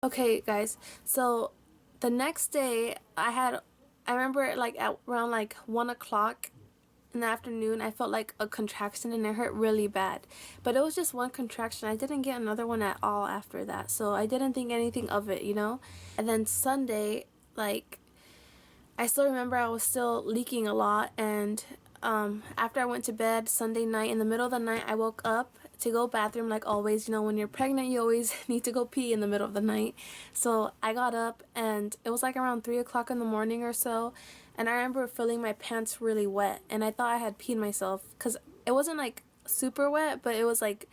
Okay, guys. So the next day, I remember like at around like 1 o'clock in the afternoon, I felt like a contraction and it hurt really bad. But it was just one contraction. I didn't get another one at all after that. So I didn't think anything of it, you know? And then Sunday, like, I still remember I was still leaking a lot, and after I went to bed Sunday night, in the middle of the night, I woke up to go bathroom like always. You know, when you're pregnant, you always need to go pee in the middle of the night. So I got up, and it was like around 3 o'clock in the morning or so, and I remember feeling my pants really wet, and I thought I had peed myself because it wasn't like super wet, but it was like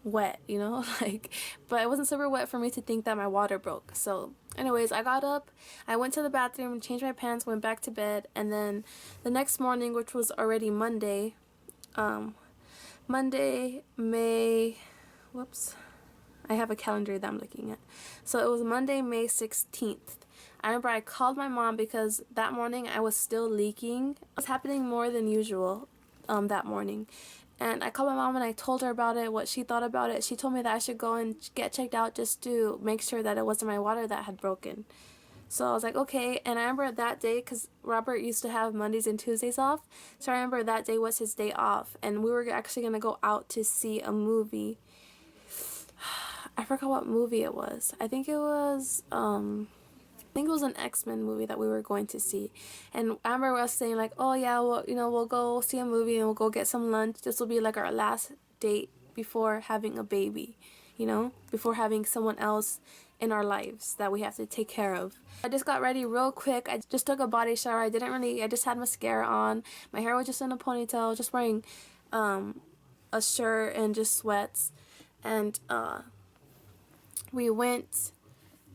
wet, you know, like, but it wasn't super wet for me to think that my water broke. So anyways, I got up, I went to the bathroom, changed my pants, went back to bed, and then the next morning, which was already Monday, Monday, May, whoops, I have a calendar that I'm looking at. So it was Monday, May 16th. I remember I called my mom because that morning I was still leaking. It was happening more than usual that morning. And I called my mom and I told her about it, what she thought about it. She told me that I should go and get checked out just to make sure that it wasn't my water that had broken. So I was like, okay. And I remember that day, because Robert used to have Mondays and Tuesdays off. So I remember that day was his day off. And we were actually going to go out to see a movie. I forgot what movie it was. I think it was an X-Men movie that we were going to see. And I remember us saying like, oh yeah, well, you know, we'll go see a movie and we'll go get some lunch. This will be like our last date before having a baby, you know, before having someone else in our lives that we have to take care of. I just got ready real quick. I just took a body shower. I just had mascara on. My hair was just in a ponytail, just wearing a shirt and just sweats. And we went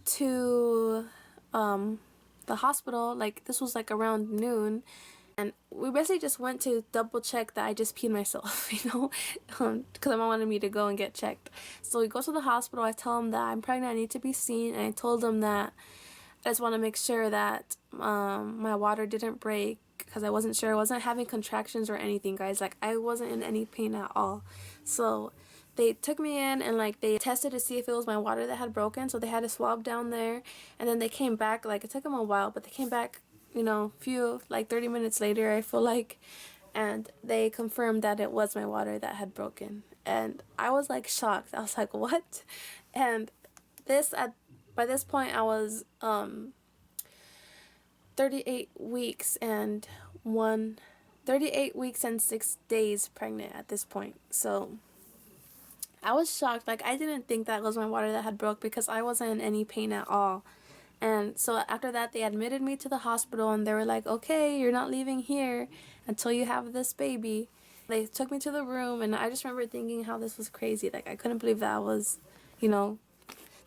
to the hospital. Like, this was like around noon, and we basically just went to double check that I just peed myself, you know, because my mom wanted me to go and get checked. So we go to the hospital. I tell them that I'm pregnant, I need to be seen, and I told them that I just want to make sure that my water didn't break, because I wasn't sure. I wasn't having contractions or anything, guys. Like, I wasn't in any pain at all. So they took me in and like they tested to see if it was my water that had broken. So they had a swab down there, and then they came back. Like, it took them a while, but they came back, you know, few like 30 minutes later, I feel like, and they confirmed that it was my water that had broken. And I was like shocked. I was like, what? And by this point I was 38 weeks and 6 days pregnant at this point. So I was shocked. Like, I didn't think that was my water that had broke because I wasn't in any pain at all. And so after that, they admitted me to the hospital and they were like, okay, you're not leaving here until you have this baby. They took me to the room, and I just remember thinking how this was crazy. Like, I couldn't believe that I was, you know,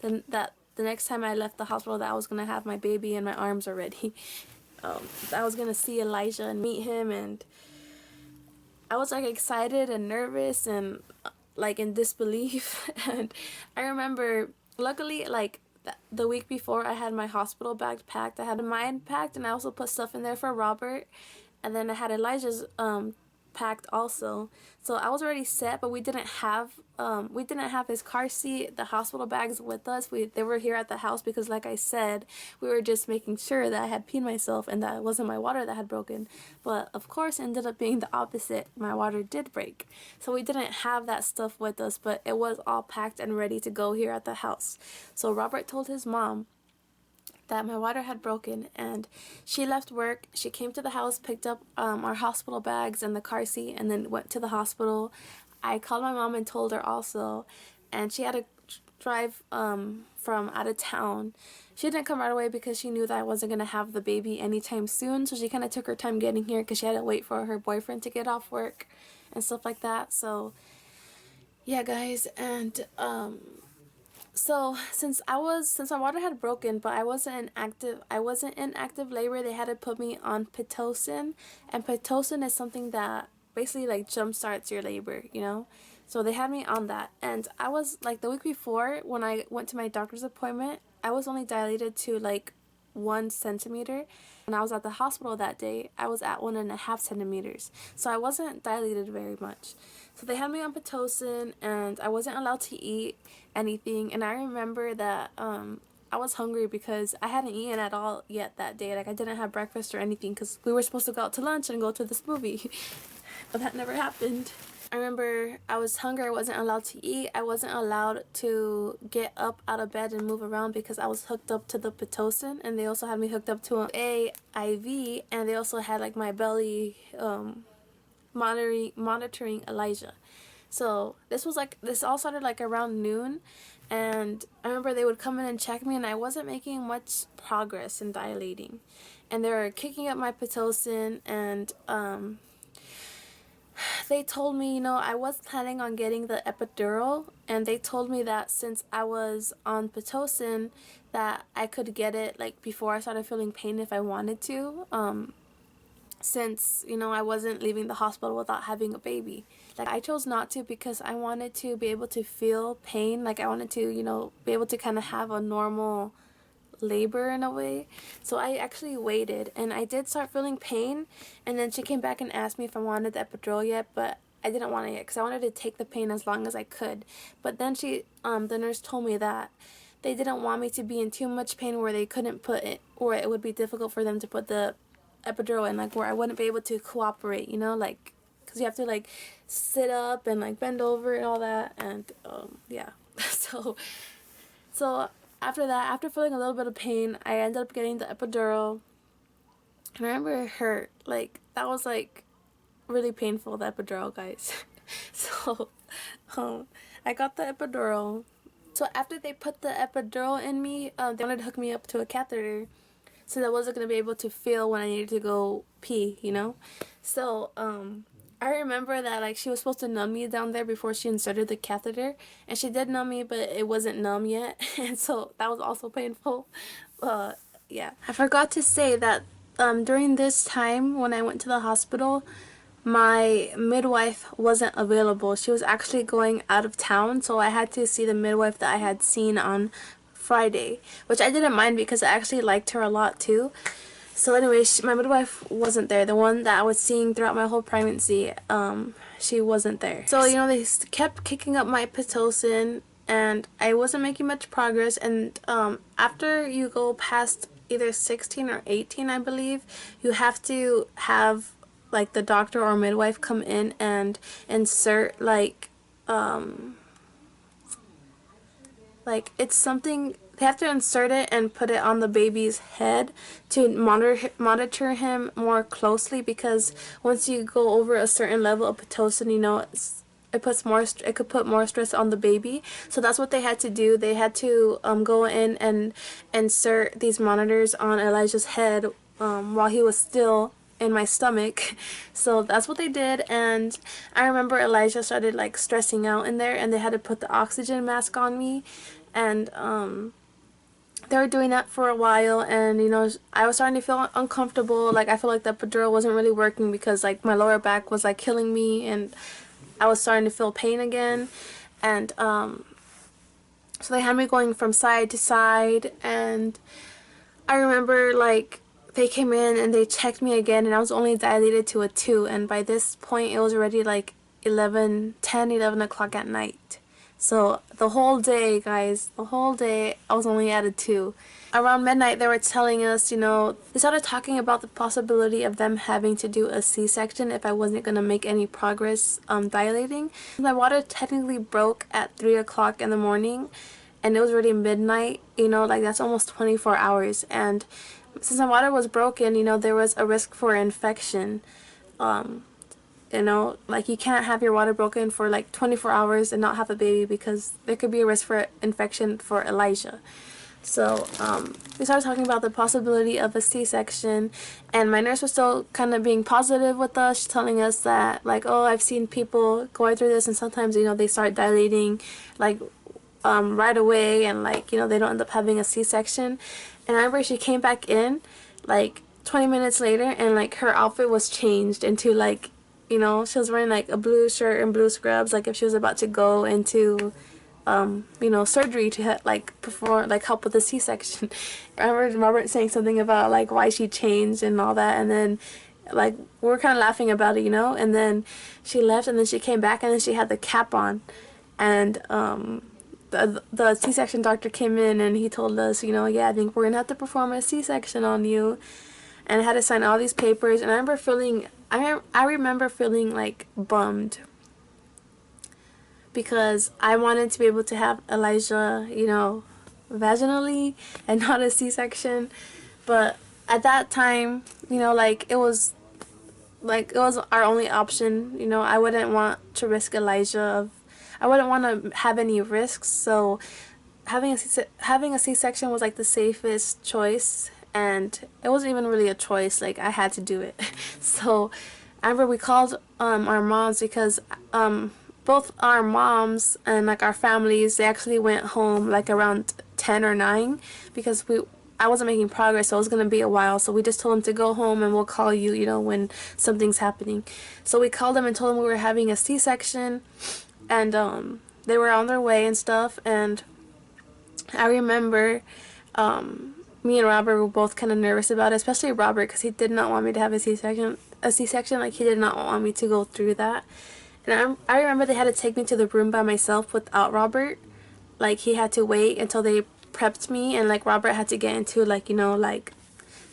that the next time I left the hospital that I was going to have my baby in my arms already. I was going to see Elijah and meet him, and I was like excited and nervous and like in disbelief. And I remember, luckily, like the week before, I had my hospital bag packed. I had mine packed, and I also put stuff in there for Robert. And then I had Elijah's packed also. So I was already set, but we didn't have his car seat, the hospital bags with us. They were here at the house because, like I said, we were just making sure that I had peed myself and that it wasn't my water that had broken. But of course, it ended up being the opposite. My water did break. So we didn't have that stuff with us, but it was all packed and ready to go here at the house. So Robert told his mom that my water had broken, and she left work. She came to the house, picked up our hospital bags and the car seat, and then went to the hospital. I called my mom and told her also, and she had to drive from out of town. She didn't come right away because she knew that I wasn't going to have the baby anytime soon, so she kind of took her time getting here because she had to wait for her boyfriend to get off work and stuff like that. So yeah, guys. And so since my water had broken, but I wasn't in active labor, they had to put me on Pitocin, and Pitocin is something that basically like jump starts your labor, you know. So they had me on that, and I was like, the week before when I went to my doctor's appointment, I was only dilated to like 1 centimeter. When I was at the hospital that day, I was at 1.5 centimeters. So I wasn't dilated very much. So they had me on Pitocin, and I wasn't allowed to eat anything. And I remember that I was hungry because I hadn't eaten at all yet that day. Like, I didn't have breakfast or anything because we were supposed to go out to lunch and go to this movie. But that never happened. I remember I was hungry, I wasn't allowed to eat, I wasn't allowed to get up out of bed and move around because I was hooked up to the Pitocin, and they also had me hooked up to a IV, and they also had like my belly monitoring Elijah. So this all started like around noon, and I remember they would come in and check me, and I wasn't making much progress in dilating, and they were kicking up my Pitocin, and they told me, I was planning on getting the epidural, and they told me that since I was on Pitocin, that I could get it like before I started feeling pain if I wanted to, since, I wasn't leaving the hospital without having a baby. Like, I chose not to because I wanted to be able to feel pain. Like, I wanted to, be able to kind of have a normal labor in a way. So I actually waited, and I did start feeling pain, and then she came back and asked me if I wanted the epidural yet, but I didn't want it yet because I wanted to take the pain as long as I could. But then the nurse told me that they didn't want me to be in too much pain where they couldn't put it, or it would be difficult for them to put the epidural in, like where I wouldn't be able to cooperate, like, because you have to like sit up and like bend over and all that, and yeah. so after that, after feeling a little bit of pain, I ended up getting the epidural. And I remember it hurt. Like, that was like really painful, the epidural, guys. So I got the epidural. So after they put the epidural in me, they wanted to hook me up to a catheter, so that I wasn't going to be able to feel when I needed to go pee, So I remember that like she was supposed to numb me down there before she inserted the catheter, and she did numb me, but it wasn't numb yet, and so that was also painful. Yeah. I forgot to say that during this time when I went to the hospital, my midwife wasn't available. She was actually going out of town, so I had to see the midwife that I had seen on Friday, which I didn't mind because I actually liked her a lot too. So anyway, my midwife wasn't there. The one that I was seeing throughout my whole pregnancy, she wasn't there. So, they kept kicking up my Pitocin, and I wasn't making much progress. And after you go past either 16 or 18, I believe, you have to have like the doctor or midwife come in and insert like it's something. They have to insert it and put it on the baby's head to monitor him more closely, because once you go over a certain level of Pitocin, it could put more stress on the baby. So that's what they had to do. They had to go in and insert these monitors on Elijah's head while he was still in my stomach. So that's what they did, and I remember Elijah started like stressing out in there, and they had to put the oxygen mask on me, and they were doing that for a while, and I was starting to feel uncomfortable. Like, I feel like the epidural wasn't really working because like my lower back was like killing me, and I was starting to feel pain again. And so they had me going from side to side, and I remember like they came in and they checked me again, and I was only dilated to a 2, and by this point it was already like 11 o'clock at night. So the whole day, guys, I was only at a 2. Around midnight, they were telling us, they started talking about the possibility of them having to do a C-section if I wasn't going to make any progress dilating. My water technically broke at 3 o'clock in the morning, and it was already midnight, like that's almost 24 hours. And since my water was broken, there was a risk for infection. Like, you can't have your water broken for like 24 hours and not have a baby, because there could be a risk for infection for Elijah. So we started talking about the possibility of a C-section, and my nurse was still kind of being positive with us, telling us that like, oh, I've seen people going through this, and sometimes they start dilating like right away, and like they don't end up having a C-section. And I remember she came back in like 20 minutes later, and like her outfit was changed into like, she was wearing like a blue shirt and blue scrubs, like if she was about to go into surgery to like perform, like help with the C-section. I remember Robert saying something about like why she changed and all that, and then like we were kind of laughing about it, and then she left, and then she came back, and then she had the cap on, and the C-section doctor came in and he told us, yeah, I think we're gonna have to perform a C-section on you, and I had to sign all these papers. And I remember feeling like bummed because I wanted to be able to have Elijah, vaginally and not a C-section. But at that time, it was our only option. I wouldn't want to risk Elijah. I wouldn't want to have any risks. So having a C-section was like the safest choice, and it wasn't even really a choice. Like, I had to do it. So I remember we called our moms because both our moms and like our families, they actually went home like around 10 or 9 because I wasn't making progress, so it was going to be a while. So we just told them to go home and we'll call you, when something's happening. So we called them and told them we were having a C-section, and they were on their way and stuff. And I remember me and Robert were both kind of nervous about it, especially Robert, because he did not want me to have a C-section. Like, he did not want me to go through that. And I remember they had to take me to the room by myself without Robert. Like, he had to wait until they prepped me, and like Robert had to get into like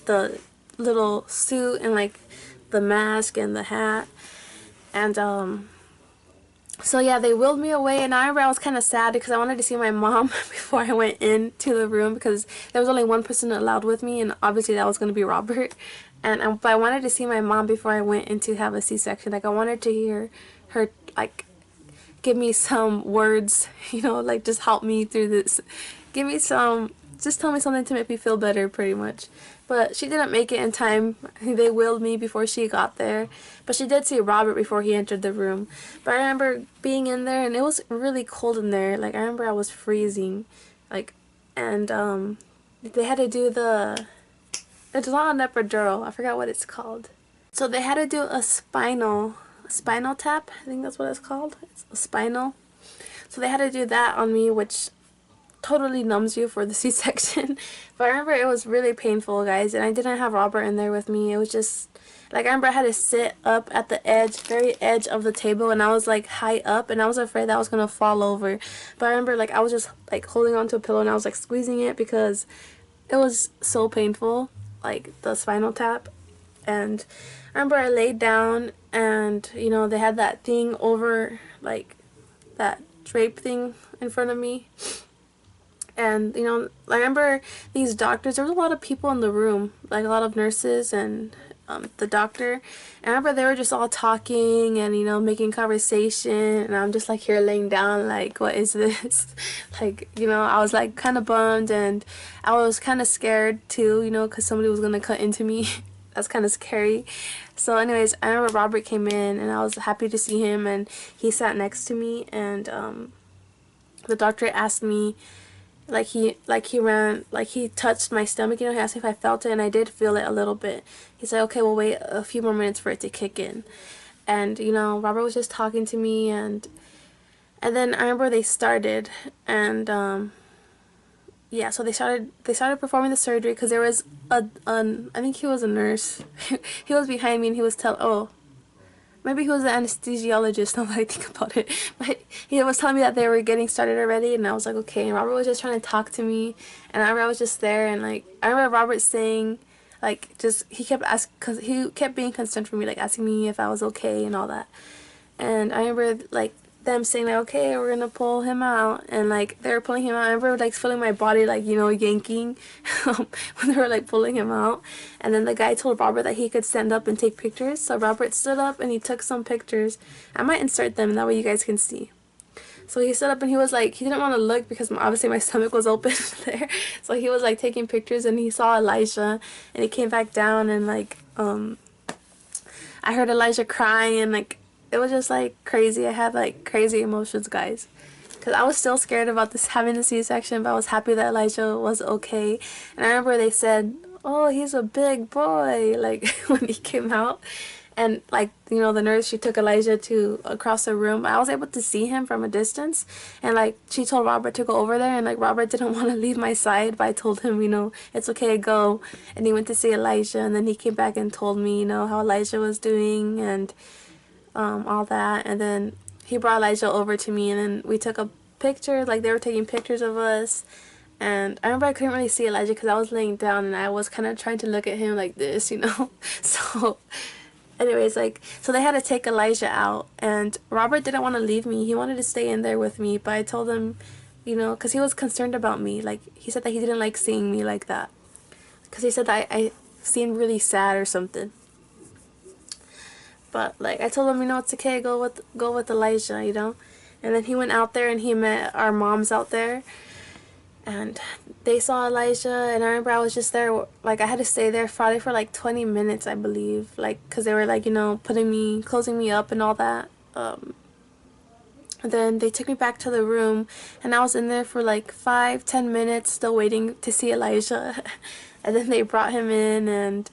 the little suit and like the mask and the hat. And so yeah, they wheeled me away, and I remember I was kind of sad because I wanted to see my mom before I went into the room, because there was only one person allowed with me, and obviously that was going to be Robert. And but I wanted to see my mom before I went in to have a C-section. Like, I wanted to hear her like give me some words, like just help me through this. Just tell me something to make me feel better, pretty much. But she didn't make it in time. They wheeled me before she got there. But she did see Robert before he entered the room. But I remember being in there, and it was really cold in there. Like, I remember I was freezing. Like, and they had to do it's not an epidural. I forgot what it's called. So they had to do a spinal tap. I think that's what it's called. It's a spinal. So they had to do that on me, which totally numbs you for the C-section. But I remember it was really painful, guys, and I didn't have Robert in there with me. It was just like, I remember I had to sit up at the very edge of the table, and I was like high up, and I was afraid that I was gonna fall over. But I remember like I was just like holding onto a pillow, and I was like squeezing it because it was so painful, like the spinal tap. And I remember I laid down, and they had that thing over, like that drape thing in front of me. And, I remember these doctors, there was a lot of people in the room, like a lot of nurses and the doctor. And I remember they were just all talking and, making conversation. And I'm just like here laying down, like, what is this? Like, I was like kind of bummed, and I was kind of scared too, because somebody was going to cut into me. That's kind of scary. So anyways, I remember Robert came in, and I was happy to see him, and he sat next to me. And the doctor asked me, he touched my stomach, he asked me if I felt it, and I did feel it a little bit. He said, okay, we'll wait a few more minutes for it to kick in. And, Robert was just talking to me, and then I remember they started, and, yeah, so they started performing the surgery, because there was I think he was a nurse. He was behind me, and he was maybe he was an anesthesiologist, now that I think about it. But he was telling me that they were getting started already, and I was like, okay. And Robert was just trying to talk to me, and I remember I was just there, and like, I remember Robert saying, like, he kept being concerned for me, like asking me if I was okay and all that. And I remember like them saying like, okay, we're gonna pull him out, and like they were pulling him out. I remember like feeling my body like yanking when they were like pulling him out. And then the guy told Robert that he could stand up and take pictures, so Robert stood up and he took some pictures. I might insert them, that way you guys can see. So he stood up, and he was like, he didn't want to look because obviously my stomach was open there. So he was like taking pictures, and he saw Elijah, and he came back down, and like I heard Elijah crying, and like it was just like crazy. I had like crazy emotions, guys, because I was still scared about having the C-section, but I was happy that Elijah was okay. And I remember they said, oh, he's a big boy, like when he came out. And like, you know, the nurse, she took Elijah to across the room. I was able to see him from a distance, and like she told Robert to go over there, and like Robert didn't want to leave my side, but I told him, you know, it's okay, go. And he went to see Elijah, and then he came back and told me, you know, how Elijah was doing and all that. And then he brought Elijah over to me, and then we took a picture. Like, they were taking pictures of us. And I remember I couldn't really see Elijah because I was laying down, and I was kind of trying to look at him like this, you know. So anyways, like, so they had to take Elijah out, and Robert didn't want to leave me. He wanted to stay in there with me, but I told him, you know, because he was concerned about me. Like, he said that he didn't like seeing me like that, because he said that I seemed really sad or something. But like, I told him, you know, it's okay, go with Elijah, you know. And then he went out there, and he met our moms out there, and they saw Elijah. And I remember I was just there, like, I had to stay there probably for like 20 minutes, I believe, like, because they were like, you know, closing me up and all that. And then they took me back to the room, and I was in there for like 5-10 minutes still waiting to see Elijah. And then they brought him in, and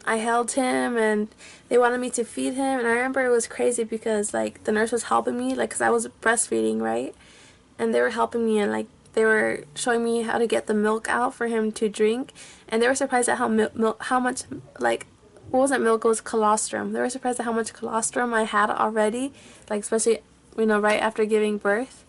I held him, and they wanted me to feed him. And I remember it was crazy because like the nurse was helping me, like, because I was breastfeeding, right? And they were helping me, and like they were showing me how to get the milk out for him to drink. And they were surprised at how much, like, what wasn't milk, it was colostrum. They were surprised at how much colostrum I had already, like, especially, you know, right after giving birth.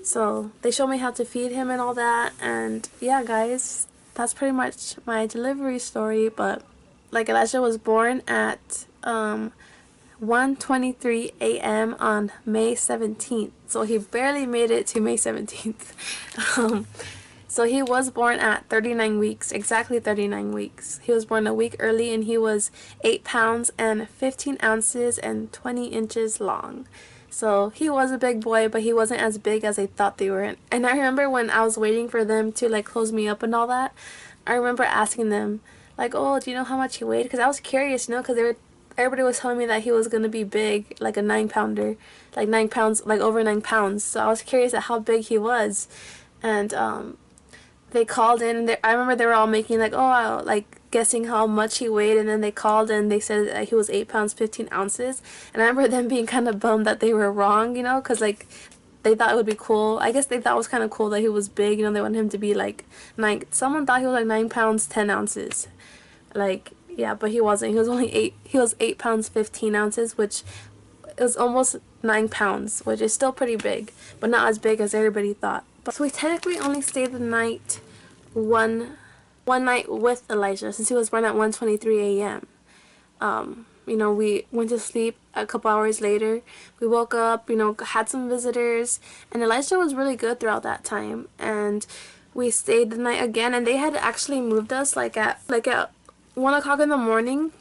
So they showed me how to feed him and all that. And yeah, guys, that's pretty much my delivery story. But like, Elijah was born at 1:23 a.m. on May 17th. So he barely made it to May 17th. So he was born at 39 weeks, exactly 39 weeks. He was born a week early, and he was 8 pounds and 15 ounces and 20 inches long. So he was a big boy, but he wasn't as big as they thought they were. And I remember when I was waiting for them to like close me up and all that, I remember asking them, like, oh, do you know how much he weighed? Because I was curious, you know, because everybody was telling me that he was going to be big, like a 9-pounder, like 9 pounds, like over 9 pounds. So I was curious at how big he was. And they called in, and I remember they were all making like, oh, like guessing how much he weighed. And then they called, and they said that he was 8 pounds 15 ounces. And I remember them being kind of bummed that they were wrong, you know, because like they thought it would be cool. I guess they thought it was kind of cool that he was big, you know. They wanted him to be like 9. Someone thought he was like 9 pounds 10 ounces. Like, yeah, but he wasn't. He was only 8. He was 8 pounds 15 ounces, which is almost 9 pounds, which is still pretty big, but not as big as everybody thought. But so we technically only stayed the night one night with Elijah, since he was born at 1:23 a.m. You know, we went to sleep a couple hours later. We woke up, you know, had some visitors, and Elijah was really good throughout that time. And we stayed the night again, and they had actually moved us like at 1 o'clock in the morning.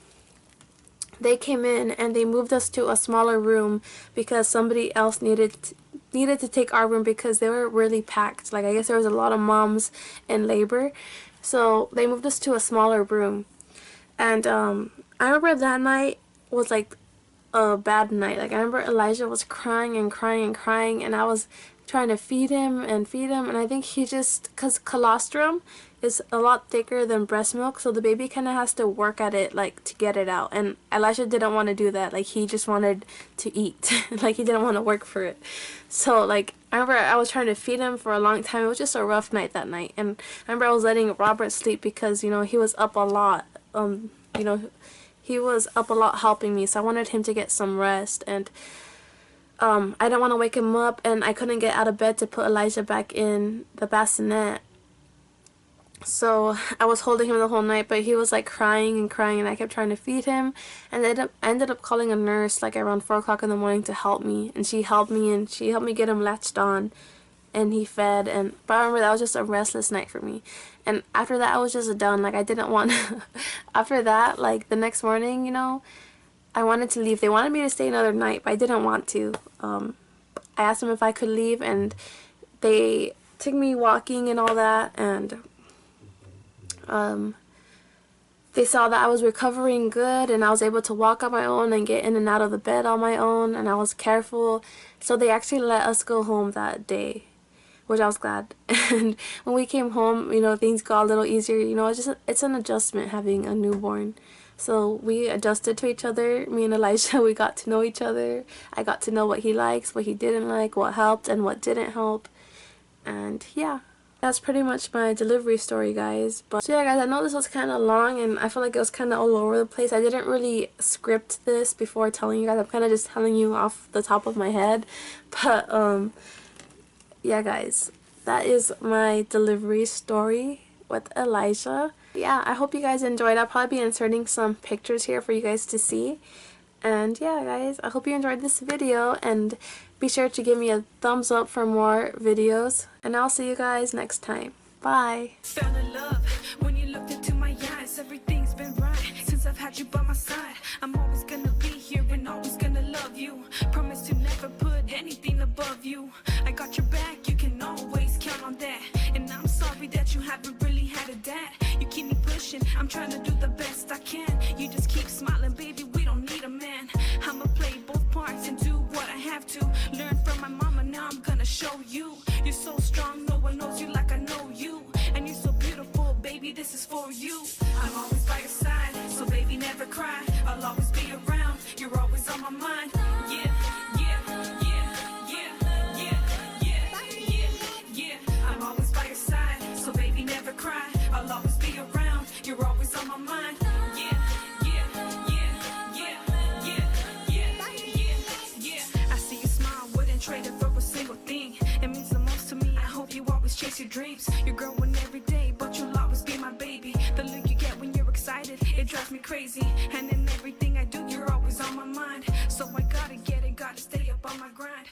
They came in and they moved us to a smaller room because somebody else needed to take our room because they were really packed. Like, I guess there was a lot of moms in labor, so they moved us to a smaller room. And I remember that night was like a bad night. Like, I remember Elijah was crying and crying and crying, and I was trying to feed him, and I think he just, because colostrum is a lot thicker than breast milk, so the baby kind of has to work at it, like, to get it out. And Elijah didn't want to do that. Like, he just wanted to eat. Like, he didn't want to work for it. So, like, I remember I was trying to feed him for a long time. It was just a rough night that night. And I remember I was letting Robert sleep because, you know, he was up a lot. You know, he was up a lot helping me, so I wanted him to get some rest. And I didn't want to wake him up, and I couldn't get out of bed to put Elijah back in the bassinet. So I was holding him the whole night, but he was like crying and crying, and I kept trying to feed him. And I ended up calling a nurse like around 4 o'clock in the morning to help me, and she helped me get him latched on, and he fed. But I remember that was just a restless night for me. And after that, I was just done. Like, I didn't want after that, like the next morning, you know, I wanted to leave. They wanted me to stay another night, but I didn't want to. I asked them if I could leave, and they took me walking and all that, and they saw that I was recovering good, and I was able to walk on my own and get in and out of the bed on my own, and I was careful. So they actually let us go home that day, which I was glad. And when we came home, you know, things got a little easier. You know, it's an adjustment having a newborn. So we adjusted to each other. Me and Elijah, we got to know each other. I got to know what he likes, what he didn't like, what helped and what didn't help. And yeah, that's pretty much my delivery story, guys. But so yeah, guys, I know this was kind of long and I feel like it was kind of all over the place. I didn't really script this before telling you guys. I'm kind of just telling you off the top of my head. But yeah, guys, that is my delivery story with Elijah. Yeah, I hope you guys enjoyed. I'll probably be inserting some pictures here for you guys to see. And yeah, guys, I hope you enjoyed this video, and be sure to give me a thumbs up for more videos, and I'll see you guys next time. Bye. Fell in love when you looked into my eyes. Everything's been right since I've had you by my side. I'm always gonna be here and always gonna love you. Promise to never put anything above you. I got your back, you can always count on that. And I'm sorry that you haven't really had a dad. You keep me pushing, I'm trying to do the best I can. You just keep smiling, baby, we don't need a man. I'ma play both parts and do what I have to. Learn from my mama, now I'm gonna show you. You're so strong, no one knows you like I know you. And you're so beautiful, baby, this is for you. I'm always by your side, so baby, never cry. I'll always be around, you're always on my mind. Yeah, yeah, yeah, yeah, yeah, yeah, yeah, yeah. I'm always by your side, so baby, never cry. I'll always be around, you're always on my mind. Yeah, yeah, yeah, yeah, yeah, yeah, yeah, yeah. I see you smile, wouldn't trade it for a single thing. It means the most to me. I hope you always chase your dreams. You're growing every day, but you'll always be my baby. The look you get when you're excited, it drives me crazy. And in everything I do, you're always on my mind. So I gotta get it, gotta stay up on my grind.